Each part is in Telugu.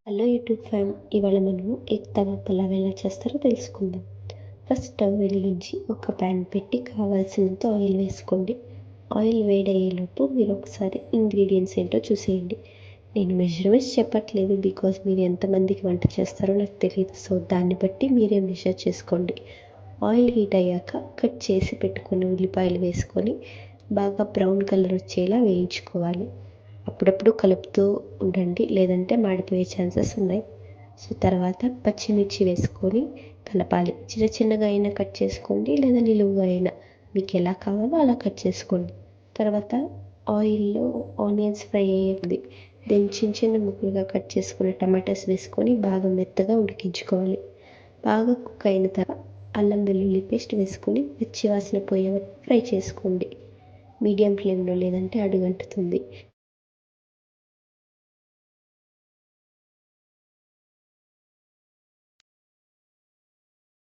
హలో యూట్యూబ్ ఫ్యామ్. ఇవాళ మనము ఎగ్ తవా పలావ్ ఎలా చేస్తారో తెలుసుకుందాం. ఫస్ట్ స్టవ్ వెలిగించి ఒక ప్యాన్ పెట్టి కావాల్సినంత ఆయిల్ వేసుకోండి. ఆయిల్ వేడయ్యేలోపు మీరు ఒకసారి ఇంగ్రీడియంట్స్ ఏంటో చూసేయండి. నేను మెజర్మెంట్స్ చెప్పట్లేదు, బికాజ్ మీరు ఎంతమందికి వంట చేస్తారో నాకు తెలియదు. సో దాన్ని బట్టి మీరే మెజర్ చేసుకోండి. ఆయిల్ హీట్ అయ్యాక కట్ చేసి పెట్టుకుని ఉల్లిపాయలు వేసుకొని బాగా బ్రౌన్ కలర్ వచ్చేలా వేయించుకోవాలి. అప్పుడప్పుడు కలుపుతూ ఉండండి, లేదంటే మాడిపోయే ఛాన్సెస్ ఉన్నాయి. సో తర్వాత పచ్చిమిర్చి వేసుకొని కలపాలి. చిన్న చిన్నగా అయినా కట్ చేసుకోండి, లేదా నిలువుగా అయినా మీకు ఎలా కావాలో అలా కట్ చేసుకోండి. తర్వాత ఆయిల్లో ఆనియన్స్ ఫ్రై అయ్యింది. దీన్ని చిన్న చిన్న ముక్కలుగా కట్ చేసుకుని టమాటాస్ వేసుకొని బాగా మెత్తగా ఉడికించుకోవాలి. బాగా కుక్ అయిన తర్వాత అల్లం వెల్లుల్లి పేస్ట్ వేసుకొని పచ్చి వాసన పోయే వరకు ఫ్రై చేసుకోండి. మీడియం ఫ్లేమ్లో, లేదంటే అడుగంటుతుంది.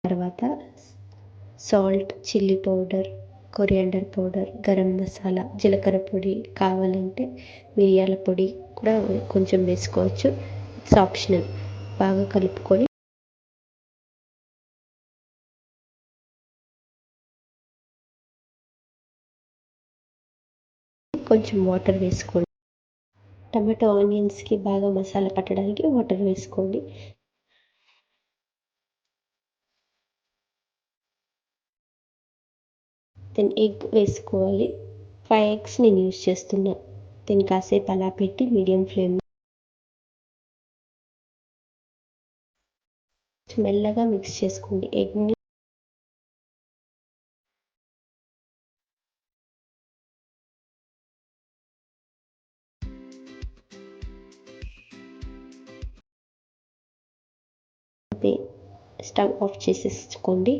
తర్వాత salt, chilli powder, coriander powder, garam masala, జీలకర్ర పొడి, కావాలంటే మిరియాల పొడి కూడా కొంచెం వేసుకోవచ్చు. It's optional. బాగా కలుపుకొని కొంచెం వాటర్ వేసుకోండి. టమాటో ఆనియన్స్కి బాగా మసాలా పట్టడానికి వాటర్ వేసుకోండి. దెన్ ఎగ్ వేసుకోవాలి. 5 ఎగ్స్ నేను యూజ్ చేస్తున్నా. దీన్ని కాసేపు అలా పెట్టి మీడియం ఫ్లేమ్ మెల్లగా మిక్స్ చేసుకోండి. ఎగ్ని స్టవ్ ఆఫ్ చేసేసుకోండి.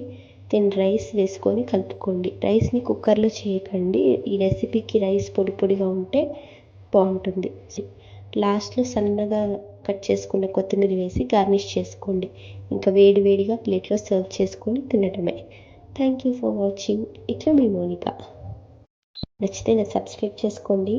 దెన్ రైస్ వేసుకొని కలుపుకోండి. రైస్ని కుక్కర్లో చేయకండి. ఈ రెసిపీకి రైస్ పొడి పొడిగా ఉంటే బాగుంటుంది. లాస్ట్లో సన్నగా కట్ చేసుకున్న కొత్తిమీర వేసి గార్నిష్ చేసుకోండి. ఇంకా వేడి వేడిగా ప్లేట్లో సర్వ్ చేసుకొని తినడమే. Thank you for watching. ఇట్లా మీ మోనిక. నచ్చితే సబ్స్క్రైబ్ చేసుకోండి.